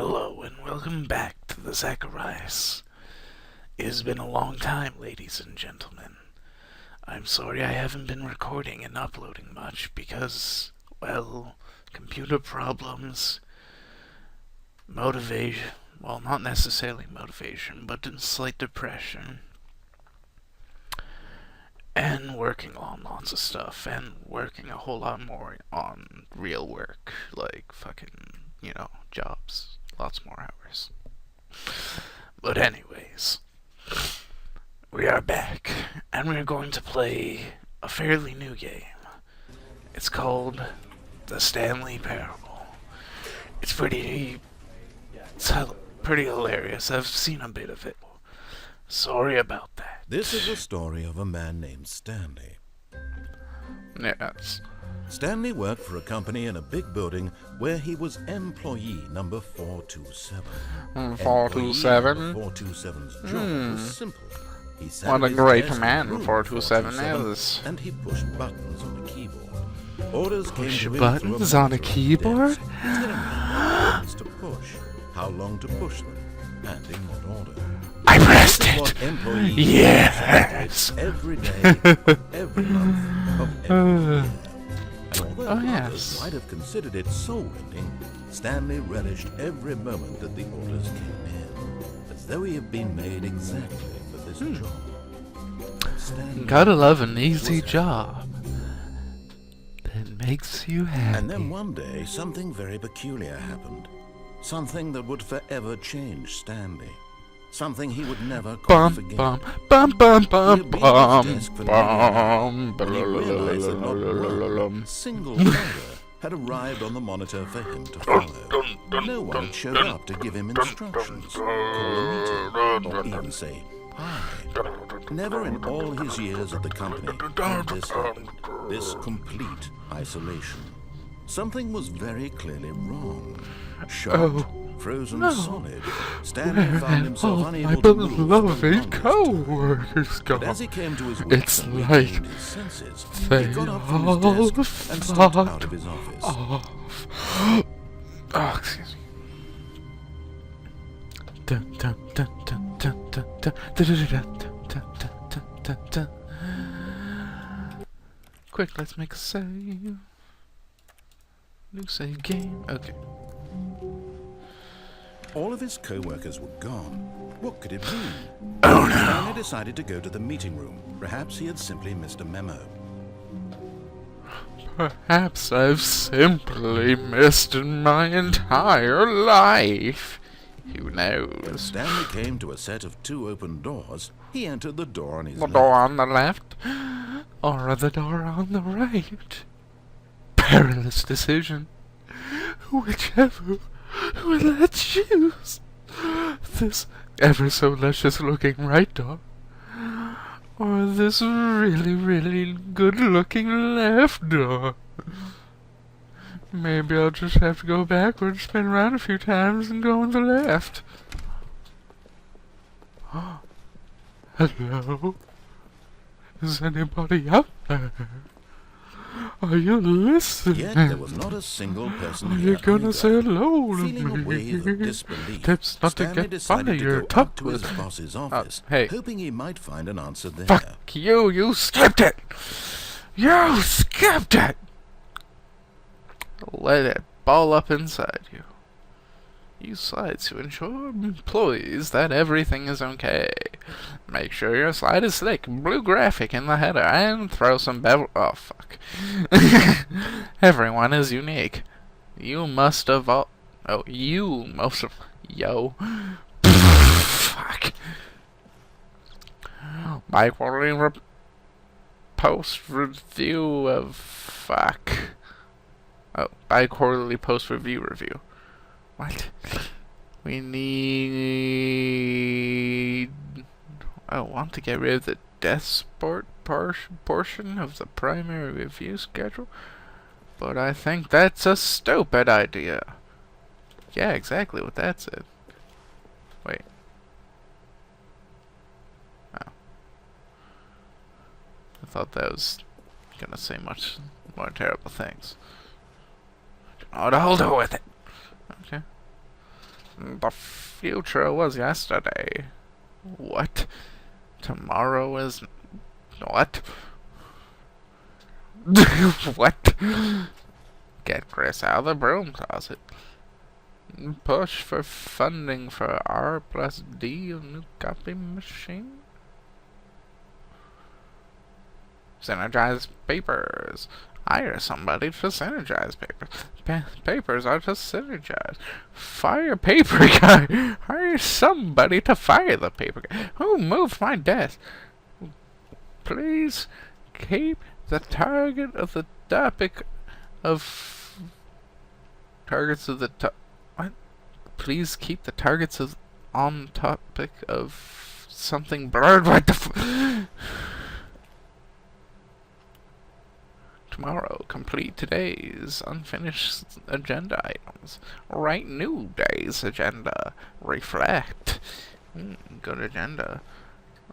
Hello and welcome back to the Zachorios. It has been a long time, ladies and gentlemen. I'm sorry I haven't been recording and uploading much because, well, computer problems, motivation, well, not necessarily motivation, but slight depression, and working on lots of stuff, and working a whole lot more on real work, like fucking, jobs. Lots more hours. But anyways, we are back, and we're going to play a fairly new game. It's called the Stanley Parable. It's pretty hilarious. I've seen a bit of it. Sorry about that. This is the story of a man named Stanley. Yes. Stanley worked for a company in a big building where he was employee number 427. 427? Employee number 427's job was simple. He sat What a at his great desk man in room 427 427, is. and he pushed buttons on the keyboard. Orders Push came to him buttons through on a keyboard? desk. He's gonna know buttons to push, how long to push them, and in what order. I pressed What it! employees Yes! every day, of every month, of every year. And although Oh, others yes. might have considered it soul-rending, Stanley relished every moment that the orders came in, as though he had been made exactly for this job. Stanley Gotta love an easy was job that makes you happy. And then one day, something very peculiar happened. Something that would forever change Stanley. Something he would never quite forget. Bum bum bum bum He had been at his bum desk for bum when he realized that not one bum. single order had arrived on the monitor for him to follow. No one showed up to give him instructions, call a meeting, or even say hi. Never in all his years at the company had this happened, this complete isolation. Something was very clearly wrong. Shocked, frozen solid, Stanley found himself My unable to move for the beloved longest time. co-workers But as gone. he came to his It's and like regained his senses, they he got up from all his desk and stepped fucked out of his office. Oh, excuse me. Dun, dun, dun, dun, dun, dun, dun, dun, dun, dun, dun, dun, dun, dun. Quick, let's make a save. New save game. Okay. All of his co-workers were gone. What could it mean? Oh no! Stanley decided to go to the meeting room. Perhaps he had simply missed a memo. Perhaps I've simply missed my entire life. Who When knows? Stanley came to a set of 2 open doors, he entered the door on his The left. door on the left, or the door on the right? Perilous decision. Whichever will I choose? This ever so luscious looking right door, or this really, really good looking left door? Maybe I'll just have to go backwards, spin around a few times, and go on the left. Hello? Is anybody out there? Are you listening? Yet there was not a single person Are here you gonna either. say hello to Feeling a wave me? of disbelief, Tips not to Stanley get by decided to your go tuck up to his with. boss's office, Hey. hoping he might find an answer there. Fuck you! You skipped it. You skipped it. Let it ball up inside you. Use slides to ensure employees that everything is okay. Make sure your slide is thick, blue graphic in the header, and throw some bevel. Oh fuck! Everyone is unique. You must evolve. Oh, you must. Yo. Fuck. My quarterly post review of fuck. Oh, bi-quarterly post-review. What? We need... I want to get rid of the death sport portion of the primary review schedule, but I think that's a stupid idea. Yeah, exactly what that said. Wait. Oh. I thought that was gonna say much more terrible things. Oh, to hold it with it. Okay. The future was yesterday. What? Tomorrow is... What? What? Get Chris out of the broom closet. Push for funding for R+D, a new copy machine. Synergize papers. Hire somebody to synergize papers. Papers are to synergize. Fire paper guy. Hire somebody to fire the paper guy. Who moved my desk? Please keep the target of the topic of... Targets of the what? Please keep the targets of on topic of something blurred. What the Tomorrow, complete today's unfinished agenda items. Write new day's agenda. Reflect. Good agenda.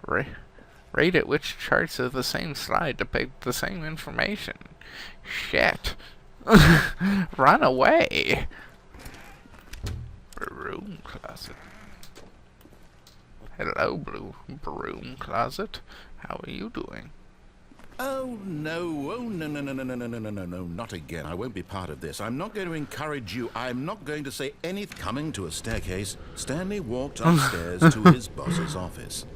Rate it which charts of the same slide depict the same information. Shit. Run away. Broom closet. Hello, blue broom closet. How are you doing? Oh, no. Oh, no, no, no, no, no, no, no, no, no, no, not again. I won't be part of this. I'm not going to encourage you. I'm not going to say anything. Coming to a staircase, Stanley walked upstairs to his boss's office.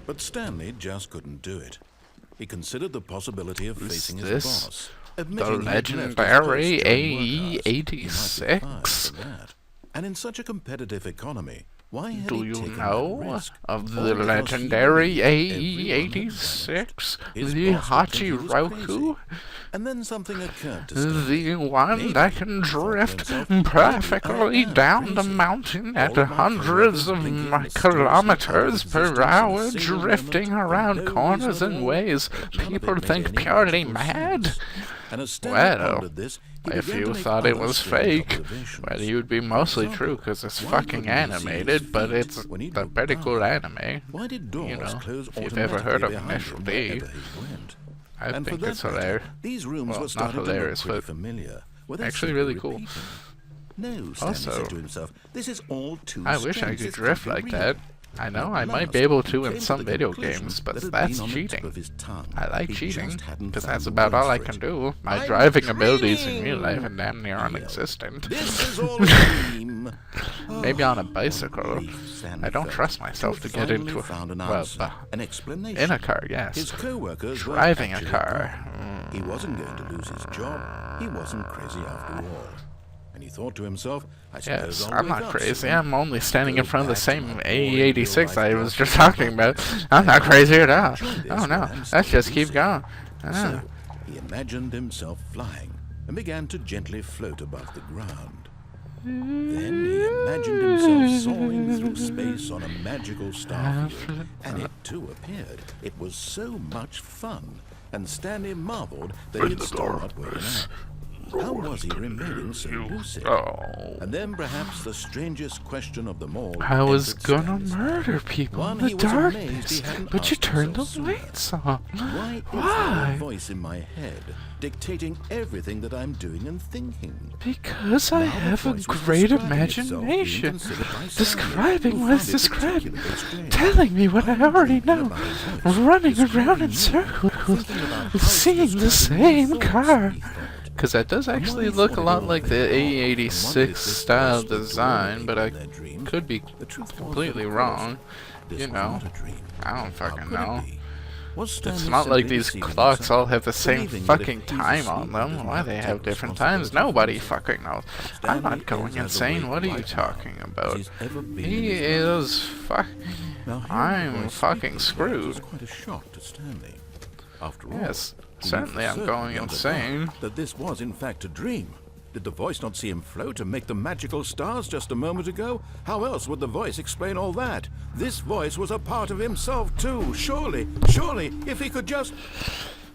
But Stanley just couldn't do it. He considered the possibility of facing his boss. The legendary AE86? And in such a competitive economy, why had Do he you taken that know risk? of All the because legendary he knew that everyone AE86? had vanished. His The boss would think he was Hachiroku? crazy. And then something occurred to Stanley. The one Maybe that can he thought to drift himself, perfectly maybe I am down the crazy. mountain All at of my hundreds career of thinking kilometers mysteriously out of per hour, existence in a single drifting moment, around with no corners reason in at all. ways None of people it made think any purely logical mad. sense. And as Stanley Well, pondered this, he if began you to make thought it other was strange fake, observations. well, you'd be For mostly example, true, because it's why fucking couldn't he see his animated, but feet it's when he a looked pretty down? cool anime. Why did doors You know, close if you've ever heard of automatically Initial behind him D, wherever he went? I And for think that it's matter, hilarious. these rooms Well, were not starting to look hilarious, pretty but familiar. Were they actually simply really cool. repeating? No, Stanley Also, said to himself, this is all too I wish I strange. could This drift can't be like real. that. I know At I might last, be able he to came in to some the video conclusion games, but that had that's been on the tip cheating. of his tongue. I like He cheating, just hadn't because found that's the about all words I for can it. do. My I'm driving abilities in real life dreaming, are damn near he yelled. non-existent. This is all a dream. Maybe on a Oh, bicycle. relief Stanley I don't felt trust myself to have get finally into found an well, answer, an explanation. in a car, yes. His co-workers were Driving a actually car. gone. He wasn't going to lose his job. He wasn't crazy after all. And he thought to himself, I suppose Yes, I'll I'm wake not up crazy. soon. I'm only standing in Go front of the back to same my boring AE86 real-life I was job just and talking about. podcast. I'm not crazy at all. Enjoy this Oh no, when I'm let's still just keep lucid. going. Ah. So he imagined himself flying and began to gently float above the ground. Then he imagined himself soaring through space on a magical starfield, and it too appeared. It was so much fun, and Stanley marveled that he had still not woken up. How was he remaining so lucid? Oh. And then perhaps the strangest question of them all. I was entered gonna Stanley's mind. murder people One, in the he was amazed he darkness, hadn't but you asked turned the himself sooner. lights on. Why is there Why? a voice in my head dictating everything that I'm doing and thinking? Because I Now the have a voice was great describing itself, being imagination. considered by Stanley, Describing who what found is it described. particularly strange. Telling me what I I'm already thinking know. about his voice, Running around in describing me, circles. thinking about how Seeing it's the describing same my thoughts, car. he thought. Because that does And actually while he look a thought it lot all like the very odd, and wondered if AE86 this style was the design, doorway but to I their dream. could be The truth was that, completely of course, wrong. this You was know, not a dream. I don't How fucking could it know. be? Was It's Stanley not like simply these deceiving clocks himself, all have the same believing that if fucking he's time asleep, on he them? doesn't Why have they to have take different times? responsibility for Nobody himself? fucking knows. I'm Stanley not going is as insane. awake What are you right talking now about? as he's ever been in He his life. is fuck. Now, hearing the I'm voice fucking speak these words screwed. was quite a shock to Stanley. After all, Yes, he certainly for I'm certain going beyond a insane. doubt that this was in fact a dream. Did the voice not see him float and make the magical stars just a moment ago? How else would the voice explain all that? This voice was a part of himself too. Surely, if he could just...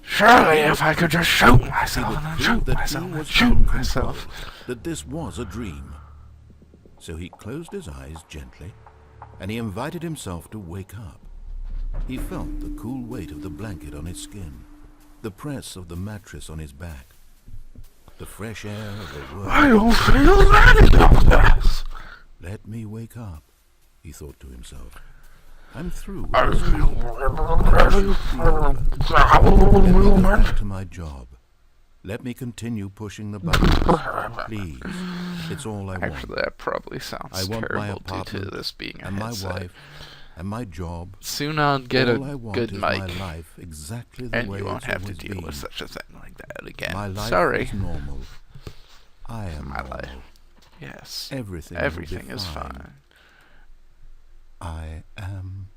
Surely, if I could just shoot he myself would and prove shoot that myself he and was shoot in control, myself. that this was a dream. So he closed his eyes gently, and he invited himself to wake up. He felt the cool weight of the blanket on his skin. the press of the mattress on his back, the fresh air of the world. I don't feel any of this. Let me wake up, he thought to himself. I'm through with I this. feel ready for Back to my job. Let me continue pushing the buttons. Please. It's all I want. Actually, that probably sounds I want my terrible due to apartment this being a and my headset. wife and my job. Soon I'll get All I a want good is mic, my life exactly the and way you won't it's have to always deal been. with such a thing like that again. My life Sorry. is normal. I am My normal. life. Yes. Everything will be is fine. fine. I am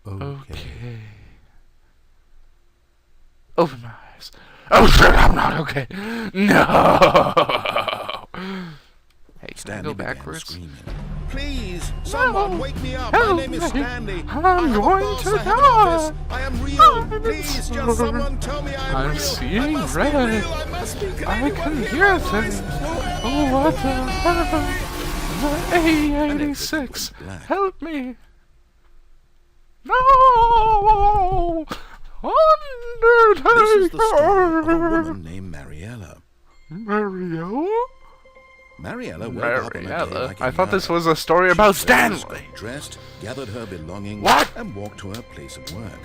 okay. Open my eyes. Oh shit, I'm not okay. No. Hey, can I Stanley go began backwards? screaming. Please, someone wake me up. Help My name is me. Stanley. I'm I have a going boss, to I have an die. office. I am real. I'm Please, sorry. just someone tell me I'm I'm real. seeing I must red. be real. I must be. Can I anyone can hear hear my voice? things. Who am Oh, I? what the hell? A86. Black. Help me. No. Undertaker. This is the story of a woman named Mariella. Mariella? Mariella woke up on a day Mariella? like I any thought this other. was a story She about rose, Stanley. got dressed, gathered her belongings, What? and walked to her place of work.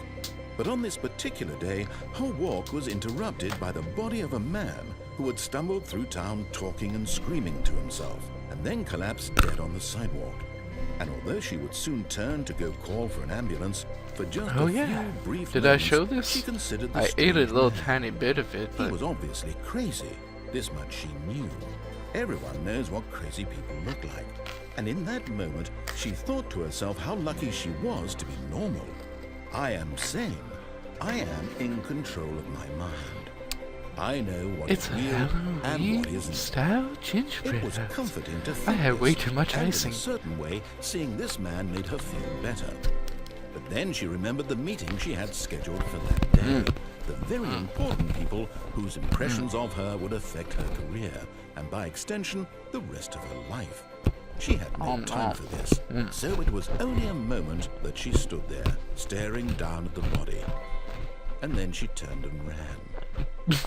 But on this particular day, her walk was interrupted by the body of a man who had stumbled through town talking and screaming to himself, and then collapsed dead on the sidewalk. And although she would soon turn to go call for an ambulance, for just Oh a yeah. few brief Did I moments, show this? she considered the I ate a strange little man. tiny bit of it, He but was obviously crazy. This much she knew. Everyone knows what crazy people look like. And in that moment, she thought to herself how lucky she was to be normal. I am sane. I am in control of my mind. I know what it's is a real and what Halloween isn't. style It gingerbread. was comforting to I think had way this, too much and icing. in a certain way, seeing this man made her feel better. But then she remembered the meeting she had scheduled for that day. The very important people whose impressions of her would affect her career, and by extension, the rest of her life. She had no time for this, so it was only a moment that she stood there, staring down at the body. And then she turned and ran.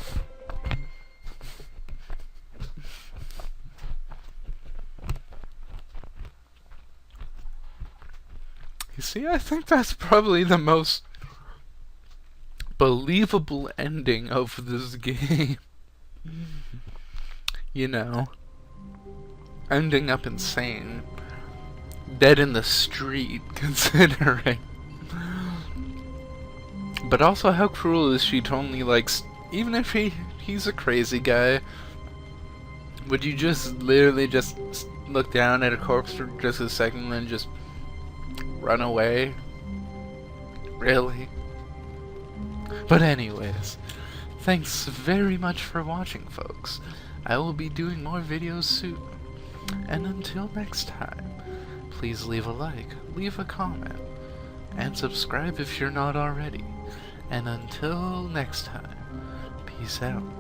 You see, I think that's probably the most believable ending of this game. You know, ending up insane, dead in the street, considering. But also, how cruel is she to only, like, even if he's a crazy guy, would you just literally just look down at a corpse for just a second and then just run away? Really? But anyways, thanks very much for watching, folks. I will be doing more videos soon. And until next time, please leave a like, leave a comment, and subscribe if you're not already. And until next time, peace out.